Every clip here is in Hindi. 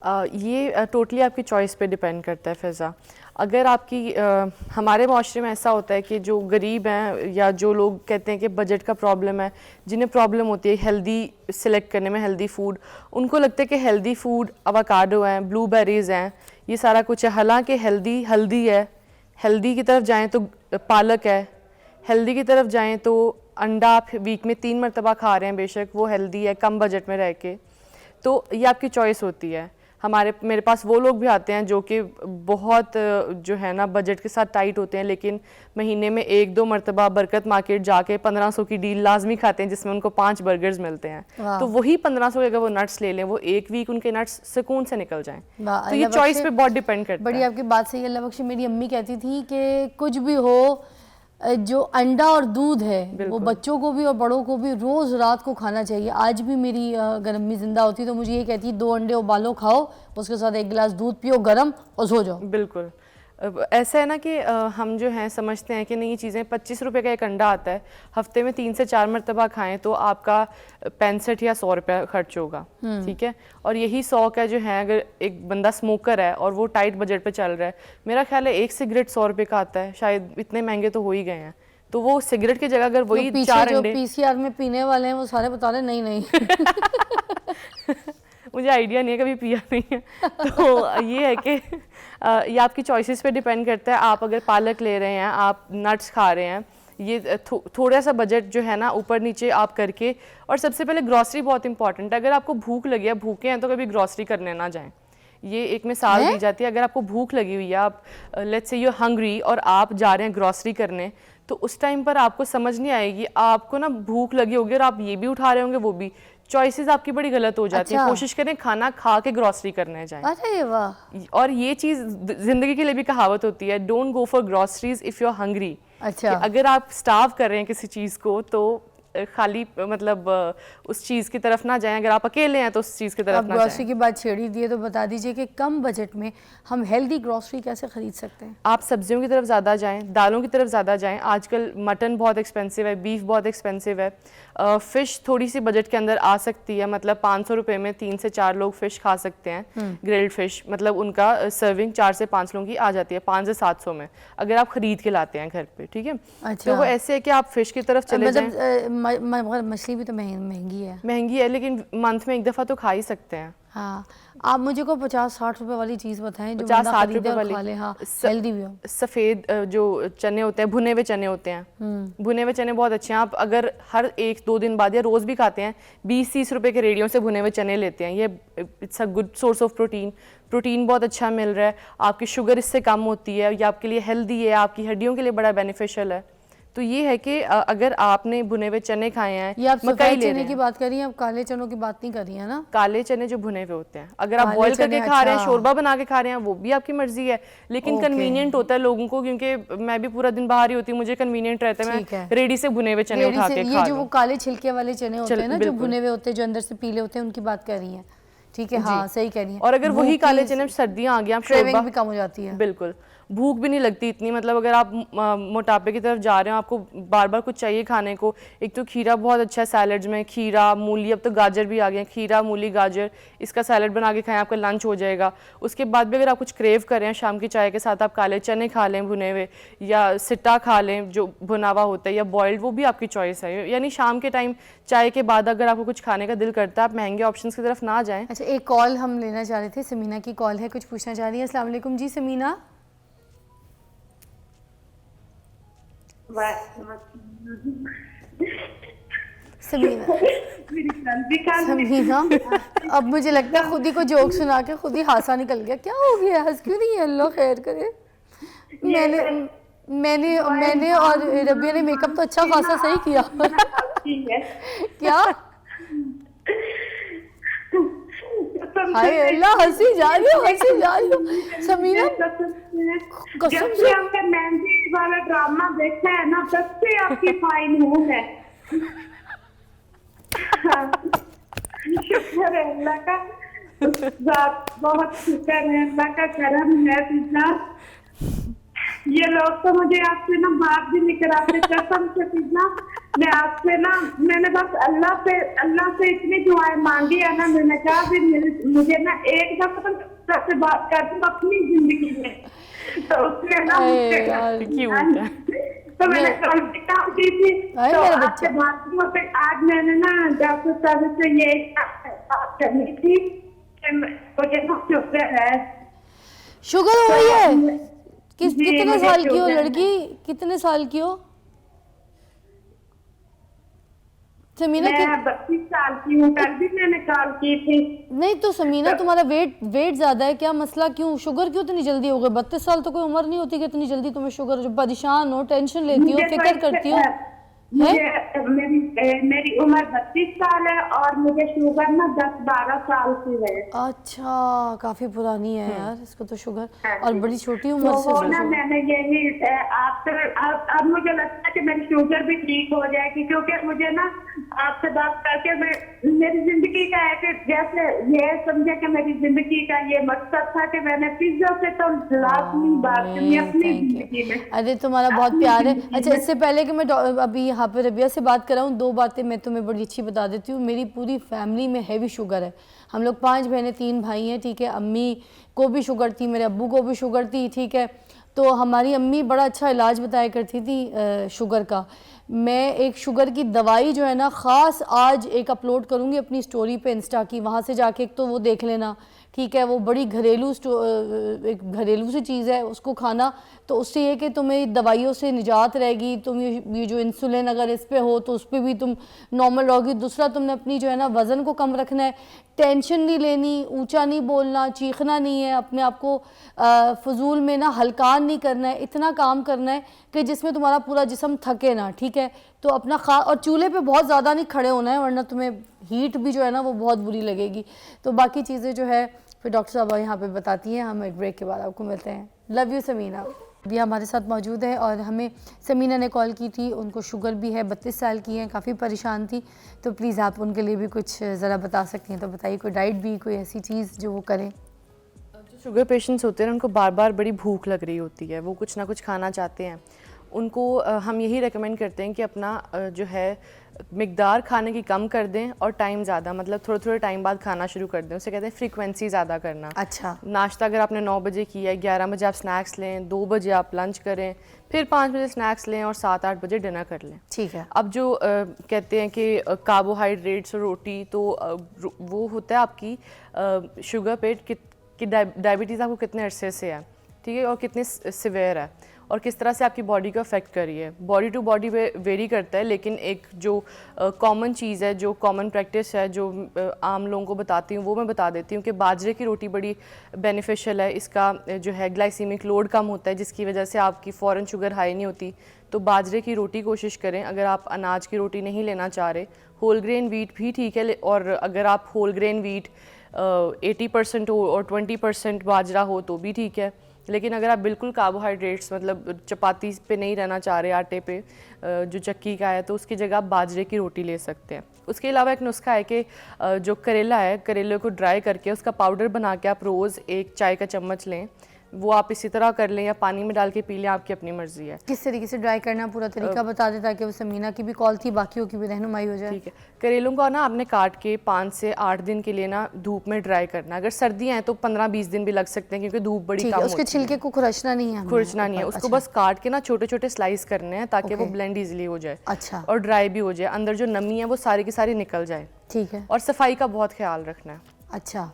ये टोटली आपकी चॉइस पे डिपेंड करता है फ़िज़ा। अगर आपकी हमारे माशरे में ऐसा होता है कि जो गरीब हैं या जो लोग कहते हैं कि बजट का प्रॉब्लम है, जिन्हें प्रॉब्लम होती है हेल्दी सिलेक्ट करने में, हेल्दी फूड, उनको लगता है कि हेल्दी फूड अवाकाडो हैं, ब्लूबेरीज़ हैं, ये सारा कुछ है। हालांकि हेल्दी हल्दी है, हेल्दी की तरफ जाएँ तो पालक है, हेल्दी की तरफ जाएँ तो अंडा आप वीक में 3 मरतबा खा रहे हैं, बेशक वो हेल्दी है कम बजट में रह के। तो ये आपकी चॉइस होती है। मेरे पास वो लोग भी आते हैं जो कि बहुत जो है ना बजट के साथ टाइट होते हैं, लेकिन महीने में 1-2 मरतबा बरकत मार्केट जाके 1500 की डील लाजमी खाते हैं, जिसमें उनको 5 बर्गर्स मिलते हैं। तो वही 1500 के अगर वो नट्स ले लें, वो एक वीक उनके नट्स सुकून से निकल जाएं। तो ये चॉइस पे बहुत डिपेंड करता है। बड़ी आपकी बात सही है अल्लाह बख्शे। मेरी अम्मी कहती थी कि कुछ भी हो, जो अंडा और दूध है वो बच्चों को भी और बड़ों को भी रोज़ रात को खाना चाहिए। आज भी मेरी अगर अम्मी ज़िंदा होती तो मुझे ये कहती 2 अंडे उबालो खाओ, उसके साथ 1 गिलास दूध पियो गरम और सो जाओ। बिल्कुल ऐसा है ना कि हम जो हैं समझते हैं कि नहीं, ये चीज़ें 25 रुपये का एक अंडा आता है, हफ्ते में 3 से 4 मरतबा खाएं तो आपका 65 या 100 रुपया खर्च होगा, ठीक है। और यही 100 का जो है, अगर एक बंदा स्मोकर है और वो टाइट बजट पे चल रहा है, मेरा ख्याल है एक सिगरेट 100 रुपये का आता है, शायद इतने महंगे तो हो ही गए हैं। तो वो सिगरेट की जगह अगर वही 4 अंडे, पीसीआर में पीने वाले हैं वो सारे बता रहे नहीं नहीं मुझे आइडिया नहीं है, कभी पिया नहीं है। तो ये है कि ये आपकी चॉइसेस पे डिपेंड करता है। आप अगर पालक ले रहे हैं, आप नट्स खा रहे हैं, ये थोड़ा सा बजट जो है ना ऊपर नीचे आप करके। और सबसे पहले ग्रॉसरी बहुत इंपॉर्टेंट है। अगर आपको भूख लगी है, भूखे हैं, तो कभी ग्रॉसरी करने ना जाएं। ये एक मिसाल दी जाती है। अगर आपको भूख लगी हुई है, आप लेट्स से यू हंग्री और आप जा रहे हैं ग्रॉसरी करने, तो उस टाइम पर आपको समझ नहीं आएगी, आपको ना भूख लगी होगी और आप ये भी उठा रहे होंगे वो भी, चॉइसेस आपकी बड़ी गलत हो जाती है। कोशिश करें खाना खा के ग्रॉसरी करने जाएं। अरे वाह। और ये चीज़ जिंदगी के लिए भी कहावत होती है, don't go for groceries if you are hungry. अच्छा, अगर आप स्टार्व कर रहे हैं किसी चीज़ को तो खाली मतलब उस चीज़ की तरफ ना जाएं। अगर आप अकेले हैं तो उस चीज़ की तरफ ना जाएं। ग्रॉसरी की बात छेड़ी दी है तो बता दीजिए कि कम बजट में हम हेल्दी ग्रॉसरी कैसे खरीद सकते हैं? आप सब्जियों की तरफ ज़्यादा जाएं, दालों की तरफ ज़्यादा जाएं। आजकल मटन बहुत एक्सपेंसिव है, बीफ बहुत एक्सपेंसिव है। फ़िश थोड़ी सी बजट के अंदर आ सकती है, मतलब 500 रुपये में 3 से 4 लोग फ़िश खा सकते हैं। ग्रिल्ड फ़िश, मतलब उनका सर्विंग 4 से 5 लोगों की आ जाती है 5 से 700 में, अगर आप ख़रीद के लाते हैं घर पे, ठीक है। अच्छा। तो वो ऐसे है कि आप फ़िश की तरफ चले जाएं। मछली भी तो महंगी है, लेकिन मंथ में एक दफ़ा तो खा ही सकते हैं। हाँ, आप मुझे को 50-60 रुपए वाली चीज़ बताएं जो 50-60 रुपए वाली खा ले। हाँ, हेल्दी भी हो। सफ़ेद जो चने होते हैं, भुने हुए चने होते हैं, भुने हुए चने बहुत अच्छे हैं। आप अगर हर 1-2 दिन बाद या रोज़ भी खाते हैं, 20-30 रुपए के रेडियो से भुने हुए चने लेते हैं, ये it's a good source of protein बहुत अच्छा मिल रहा है। आपकी शुगर इससे कम होती है, ये आपके लिए हेल्दी है, आपकी हड्डियों के लिए बड़ा बेनिफिशियल है। तो ये है कि अगर आपने भुने हुए चने खाए हैं, ये आप सफेद चने की बात कर रही हैं, आप काले चनों की बात नहीं कर रही हैं ना? काले चने जो भुने हुए होते हैं, अगर आप बॉईल करके खा रहे हैं, शोरबा बना के खा रहे हैं, वो भी आपकी मर्जी है, लेकिन कन्वीनियंट होता है लोगों को, क्योंकि मैं भी पूरा दिन बाहर ही होती हूँ, मुझे कन्वीनियंट रहता है मैं रेडी से भुने हुए चने उठा के खा लूं। ये जो वो काले छिलके वाले चने होते हैं ना, जो भुने हुए होते हैं, जो अंदर से पीले होते हैं, उनकी बात कर रही हैं, ठीक है। हाँ, सही कह रही हैं। और अगर वही काले चने, सर्दियाँ आ गई, आप क्रेविंग भी कम हो जाती है। बिल्कुल, भूख भी नहीं लगती इतनी। मतलब अगर आप मोटापे की तरफ जा रहे हो, आपको बार बार कुछ चाहिए खाने को, एक तो खीरा बहुत अच्छा है सैलड्स में, खीरा मूली, अब तो गाजर भी आ गए, खीरा मूली गाजर, इसका सैलड बना के खाएं, आपका लंच हो जाएगा। उसके बाद भी अगर आप कुछ क्रेव कर रहे हैं शाम की चाय के साथ, आप काले चने खा लें भुने हुए, या सिट्टा खा लें जो भुना हुआ होता है, या बॉइल्ड, वो भी आपकी चॉइस है। यानी शाम के टाइम चाय के बाद अगर आपको कुछ खाने का दिल करता है, आप महंगे ऑप्शंस की तरफ ना जाएं। अच्छा, एक कॉल हम लेना चाह रहे थे, समीना की कॉल है, कुछ पूछना चाह रही है। अस्सलाम वालेकुम जी समीना। समीना, अब मुझे लगता है खुद ही को जोक सुना के खुद ही हासा निकल गया। क्या हो गया, हंस क्यों नहीं है? अल्लाह खैर करे। मैंने और रबिया ने मेकअप तो अच्छा खासा सही किया। क्या? हाय अल्लाह, हंसी जा रही हो समीना। जब से हमने मेहंदी वाला ड्रामा देखा है ना, तब से आपकी फाइन हूँ है। शुक्र है अल्लाह का, बहुत शुक्र है अल्लाह का, करम है पिता। ये लोग तो मुझे आपसे ना बात भी नहीं कराते, कसम से पिता। मैं आपसे ना, मैंने बस अल्लाह से इतनी दुआएं मांगी है ना, मैंने कहा भी मुझे ना एक दफा से बात कर दूं अपनी जिंदगी में, तो उसने ना मुझसे यार, क्यूट है। तो मैंने कल भी काम की थी, अरे तो मेरा आपसे बच्चा। बात हुआ, फिर आज मैंने ना डॉक्टर साहब से ये बात करनी थी कि मुझे ना शुगर है। शुगर हो रही है? जी, कितने मुझे साल की हो शुगर है। लड़की, कितने साल की हो समीना? मैं 32 साल की हूँ, कल भी मैंने कॉल की थी। नहीं तो समीना, तुम्हारा वेट ज्यादा है, क्या मसला? क्यों शुगर क्यों इतनी जल्दी हो गई? 32 साल तो कोई उम्र नहीं होती कि इतनी जल्दी तुम्हें शुगर हो। परेशान हो, टेंशन लेती हो, मुझे फिक्र करती हो, मेरी उम्र 32 साल है और मुझे शुगर ना 10-12 साल की है। अच्छा, काफी पुरानी है यार इसको तो शुगर, हाँ और जी। बड़ी छोटी तो उम्र से वो ना शुगर। मैंने यही अब मुझे लगता है कि मेरी शुगर भी ठीक हो जाएगी, क्योंकि मुझे ना आपसे बात करके मेरी जिंदगी का है कि जैसे ये समझे कि मेरी जिंदगी का ये मकसद था कि मैंने पिज्जा से तो लाजमी बात करनी अपनी थैंक जिंदगी में। यू। अरे तुम्हारा बहुत अपनी प्यार है। जिंदगी अच्छा, में। इससे पहले कि मैं अभी यहाँ पे रबिया से बात कराऊँ, दो बातें मैं तुम्हें बड़ी अच्छी बता देती हूँ। मेरी पूरी फैमिली में हैवी शुगर है। हम लोग 5 बहनें 3 भाई हैं, ठीक है। अम्मी को भी शुगर थी, मेरे अब्बू को भी शुगर थी, ठीक है। तो हमारी अम्मी बड़ा अच्छा इलाज बताया करती थी शुगर का। मैं एक शुगर की दवाई जो है ना, ख़ास आज एक अपलोड करूँगी अपनी स्टोरी पे इंस्टा की, वहाँ से जाके एक तो वो देख लेना, ठीक है। वो बड़ी एक घरेलू सी चीज़ है, उसको खाना, तो उससे ये कि तुम्हें दवाइयों से निजात रहेगी। तुम ये जो इंसुलिन अगर इस पे हो तो उस पर भी तुम नॉर्मल रहोगी। दूसरा, तुमने अपनी जो है ना वज़न को कम रखना है, टेंशन नहीं लेनी, ऊंचा नहीं बोलना, चीखना नहीं है, अपने आप को फजूल में ना हलकान नहीं करना है, इतना काम करना है कि जिसमें तुम्हारा पूरा जिस्म थके ना, ठीक है। तो अपना और चूल्हे पे बहुत ज़्यादा नहीं खड़े होना है, वरना तुम्हें हीट भी जो है ना वो बहुत बुरी लगेगी। तो बाकी चीज़ें जो है फिर डॉक्टर साहब यहाँ पे बताती हैं। हम एक ब्रेक के बाद आपको मिलते हैं। Love you Samina. अभी हमारे साथ मौजूद है और हमें समीना ने कॉल की थी, उनको शुगर भी है, 32 साल की हैं, काफ़ी परेशान थी। तो प्लीज़ आप उनके लिए भी कुछ ज़रा बता सकती हैं तो बताइए, कोई डाइट भी, कोई ऐसी चीज़ जो वो करें। जो शुगर पेशेंट्स होते हैं उनको बार बार बड़ी भूख लग रही होती है, वो कुछ ना कुछ खाना चाहते हैं। उनको हम यही रेकमेंड करते हैं कि अपना जो है मिकदार खाने की कम कर दें और टाइम ज़्यादा, मतलब थोड़े थोड़े टाइम बाद खाना शुरू कर दें। उसे कहते हैं फ्रीक्वेंसी ज़्यादा करना। अच्छा। नाश्ता अगर आपने 9 बजे किया है, 11 बजे आप स्नैक्स लें, 2 बजे आप लंच करें, फिर 5 बजे स्नैक्स लें और 7-8 बजे डिनर कर लें। ठीक है। अब जो कहते हैं कि कार्बोहाइड्रेट्स और रोटी, तो वो होता है आपकी शुगर पे कि डायबिटीज़ आपको कितने अरसे से है, ठीक है, और कितने सिवियर है और किस तरह से आपकी बॉडी को अफेक्ट कर रही है। बॉडी टू बॉडी वेरी करता है, लेकिन एक जो कॉमन चीज़ है, जो कॉमन प्रैक्टिस है, जो आम लोगों को बताती हूँ वो मैं बता देती हूँ कि बाजरे की रोटी बड़ी बेनिफिशियल है। इसका जो है ग्लाइसीमिक लोड कम होता है, जिसकी वजह से आपकी फ़ौरन शुगर हाई नहीं होती। तो बाजरे की रोटी कोशिश करें। अगर आप अनाज की रोटी नहीं लेना चाह रहे, होल ग्रेन वीट भी ठीक है, और अगर आप होल ग्रेन वीट 80% हो और 20% बाजरा हो तो भी ठीक है। लेकिन अगर आप बिल्कुल कार्बोहाइड्रेट्स, मतलब चपाती पे नहीं रहना चाह रहे, आटे पे जो चक्की का है, तो उसकी जगह आप बाजरे की रोटी ले सकते हैं। उसके अलावा एक नुस्खा है कि जो करेला है, करेले को ड्राई करके उसका पाउडर बना के आप रोज़ 1 चाय का चम्मच लें। वो आप इसी तरह कर लें या पानी में डाल के पी लें, आपकी अपनी मर्जी है। किस तरीके से ड्राई करना, पूरा तरीका बता दें ताकि वो समीना की भी कॉल थी, बाकियों की भी रहनुमाई हो जाए। ठीक है। करेलों को ना आपने काट के 5 से 8 दिन के लिए ना धूप में ड्राई करना। अगर सर्दियाँ हैं तो 15-20 दिन भी लग सकते हैं, क्योंकि धूप बड़ी ठीक कम है। उसके होती छिलके को खुरचना नहीं है, खुरचना नहीं है, उसको बस काट के ना छोटे छोटे स्लाइस करने हैं ताकि वो ब्लेंड इजीली हो जाए। अच्छा। और ड्राई भी हो जाए, अंदर जो नमी है वो सारी की सारी निकल जाए। ठीक है। और सफाई का बहुत ख्याल रखना है। अच्छा।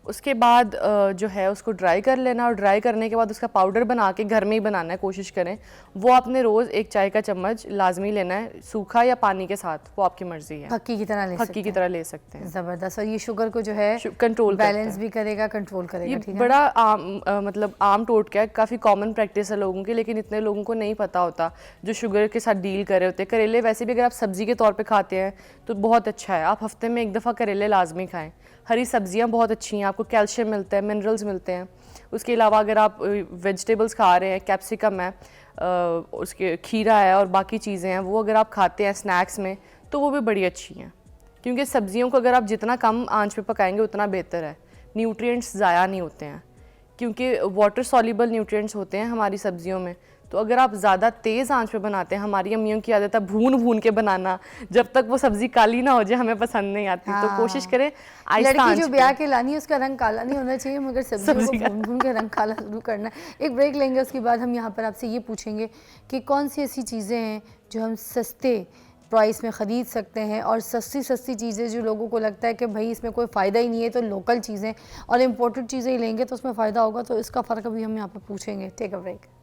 उसके बाद जो है उसको ड्राई कर लेना, और ड्राई करने के बाद उसका पाउडर बना के घर में ही बनाना है, कोशिश करें। वो आपने रोज़ 1 चाय का चम्मच लाजमी लेना है, सूखा या पानी के साथ, वो आपकी मर्जी है। फक्की की तरह ले सकते हैं। फक्की की तरह ले सकते हैं। ज़बरदस्त। और ये शुगर को जो है कंट्रोल बैलेंस भी करेगा, कंट्रोल करेगा। ये ठीक है। बड़ा आम मतलब आम टोटका है, काफ़ी कॉमन प्रैक्टिस है लोगों की, लेकिन इतने लोगों को नहीं पता होता जो शुगर के साथ डील कर रहे होते हैं। करेले वैसे भी अगर आप सब्ज़ी के तौर पे खाते हैं तो बहुत अच्छा है, आप हफ्ते में 1 दफ़ा करेले लाजमी खाएं। हरी सब्जियां बहुत अच्छी हैं, आपको कैल्शियम मिलता है, मिनरल्स मिलते हैं। उसके अलावा अगर आप वेजिटेबल्स खा रहे हैं, कैप्सिकम है, उसके खीरा है और बाकी चीज़ें हैं, वो अगर आप खाते हैं स्नैक्स में तो वो भी बड़ी अच्छी हैं। क्योंकि सब्जियों को अगर आप जितना कम आंच पे पकाएंगे उतना बेहतर है, न्यूट्रिएंट्स ज़ाया नहीं होते हैं, क्योंकि वाटर सॉल्युबल न्यूट्रिएंट्स होते हैं हमारी सब्जियों में। तो अगर आप ज़्यादा तेज़ आंच पे बनाते हैं, हमारी अम्मियों की आदत है भून भून के बनाना, जब तक वो सब्ज़ी काली ना हो जाए हमें पसंद नहीं आती। तो कोशिश करें आहिस्ता लड़की आंच जो पे। ब्याह के लानी है उसका रंग काला नहीं होना चाहिए, मगर सब्जियों को भून भून के रंग काला शुरू करना है। एक ब्रेक लेंगे, उसके बाद हम यहाँ पर आपसे ये पूछेंगे कि कौन सी ऐसी चीज़ें हैं जो हम सस्ते प्राइस में ख़रीद सकते हैं, और सस्ती सस्ती चीज़ें जो लोगों को लगता है कि भाई इसमें कोई फ़ायदा ही नहीं है, तो लोकल चीज़ें और इम्पोर्टेड चीज़ें ही लेंगे तो उसमें फ़ायदा होगा। तो इसका फ़र्क अभी हम यहाँ पर पूछेंगे। Take a break.